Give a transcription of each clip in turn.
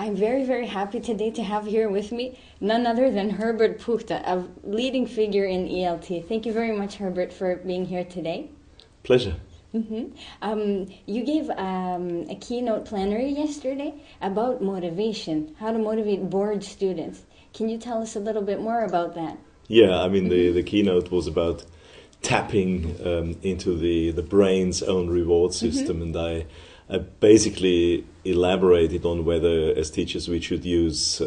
I'm very, very happy today to have here with me none other than Herbert Puchta, a leading figure in ELT. Thank you very much, Herbert, for being here today. Pleasure. You gave a keynote plenary yesterday about motivation, how to motivate bored students. Can you tell us a little bit more about that? Yeah, I mean, the keynote was about tapping into the brain's own reward system, and I basically elaborated on whether, as teachers, we should use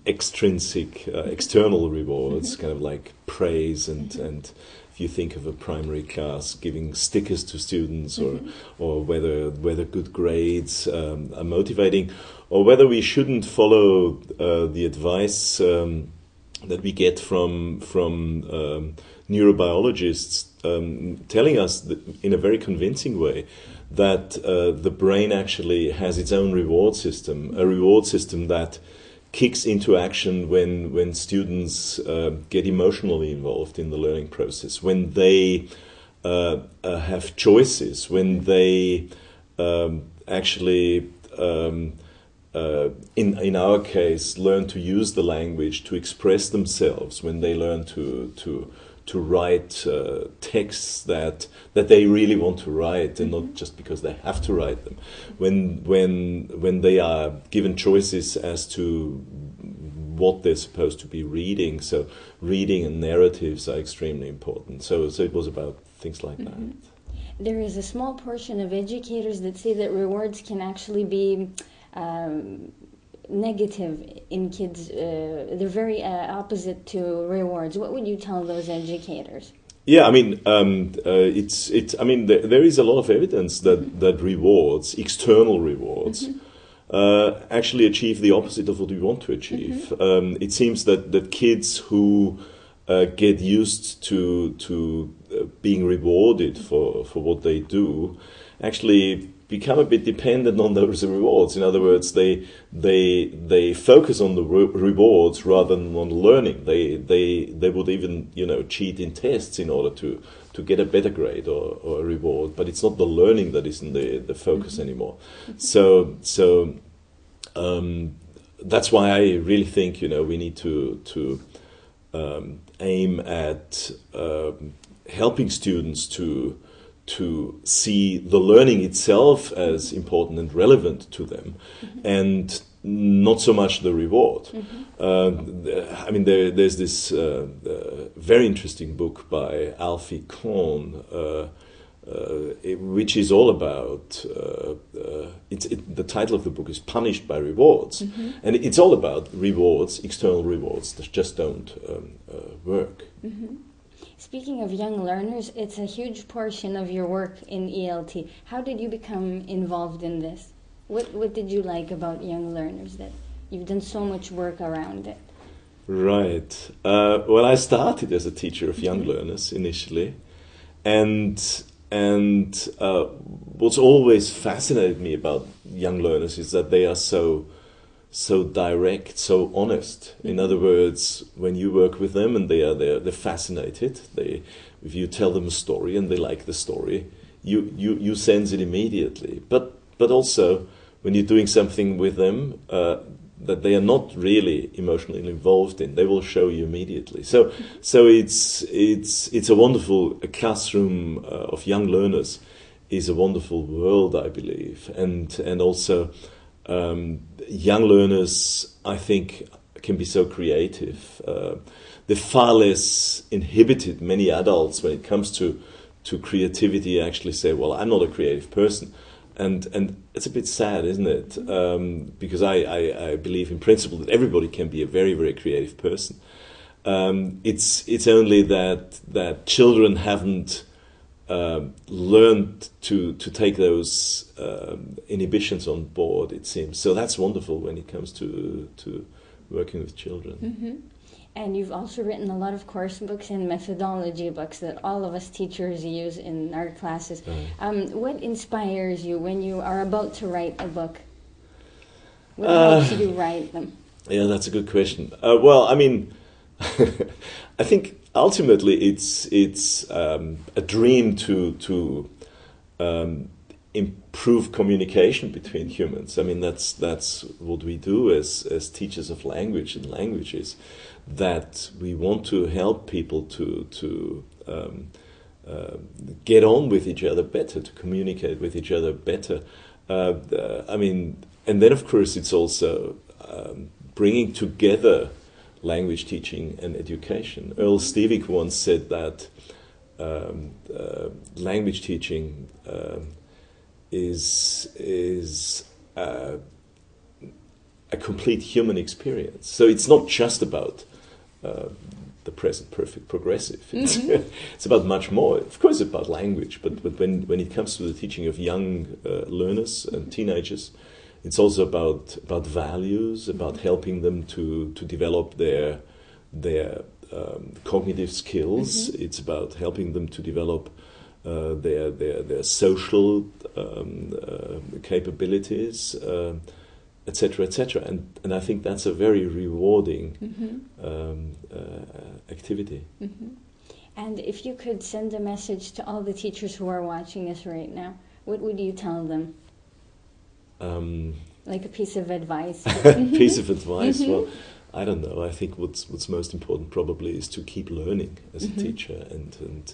extrinsic, external rewards, kind of like praise, and if you think of a primary class giving stickers to students, or whether good grades are motivating, or whether we shouldn't follow the advice that we get from neurobiologists telling us that, in a very convincing way, that the brain actually has its own reward system, a reward system that kicks into action when students get emotionally involved in the learning process, when they have choices, when they actually, in our case, learn to use the language to express themselves, when they learn to write texts that they really want to write, and not just because they have to write them. When they are given choices as to what they're supposed to be reading, so reading and narratives are extremely important. So it was about things like that. There is a small portion of educators that say that rewards can actually be negative in kids. They're very opposite to rewards. What would you tell those educators? Yeah, I mean, I mean, there is a lot of evidence that rewards, external rewards, actually achieve the opposite of what we want to achieve. It seems that kids who get used to being rewarded for what they do actually become a bit dependent on those rewards. In other words, they focus on the rewards rather than on learning. They would even cheat in tests in order to get a better grade or a reward. But it's not the learning that is in the focus anymore. So that's why I really think we need to aim at helping students to see the learning itself as important and relevant to them, and not so much the reward. I mean, there's this very interesting book by Alfie Kohn, which is all about, the title of the book is Punished by Rewards, and it's all about rewards, external rewards that just don't work. Speaking of young learners, it's a huge portion of your work in ELT. How did you become involved in this? What did you like about young learners that you've done so much work around it? Right. Well, I started as a teacher of young learners initially, and what's always fascinated me about young learners is that they are so direct, so honest. In other words, when you work with them and they're fascinated, if you tell them a story and they like the story, you sense it immediately. But also, when you're doing something with them that they are not really emotionally involved in, they will show you immediately. So it's a wonderful classroom of young learners is a wonderful world, I believe, and also. Young learners, I think, can be so creative. They're far less inhibited. Many adults, when it comes to creativity, actually say, well, I'm not a creative person. And it's a bit sad, isn't it? Because I believe in principle that everybody can be a very, very creative person. It's only that children haven't learned to take those inhibitions on board, it seems. So that's wonderful when it comes to working with children. And you've also written a lot of course books and methodology books that all of us teachers use in our classes. What inspires you when you are about to write a book? What helps you write them? Yeah, that's a good question. Well, I mean, I think ultimately it's a dream to improve communication between humans. I mean, that's what we do as teachers of language and languages, that we want to help people to get on with each other better, to communicate with each other better. I mean, and then of course it's also bringing together language teaching and education. Earl Stevick once said that language teaching is a complete human experience. So it's not just about the present perfect progressive. It's about much more. Of course, it's about language, but when it comes to the teaching of young learners and teenagers, it's also about values, about helping them to develop their cognitive skills. It's about helping them to develop their social capabilities, etc., etc. And I think that's a very rewarding activity. And if you could send a message to all the teachers who are watching us right now, what would you tell them? Like a piece of advice. Piece of advice. Well, I don't know. I think what's most important probably is to keep learning as a teacher, and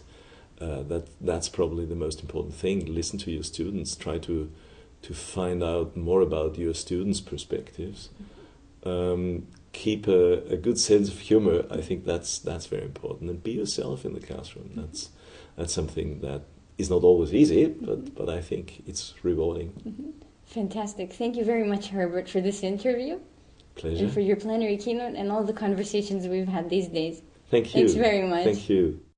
that's probably the most important thing. Listen to your students. Try to find out more about your students' perspectives. Keep a good sense of humor. I think that's very important. And be yourself in the classroom. That's something that is not always easy, but I think it's rewarding. Fantastic. Thank you very much, Herbert, for this interview. Pleasure. And for your plenary keynote and all the conversations we've had these days. Thank you. Thanks very much. Thank you.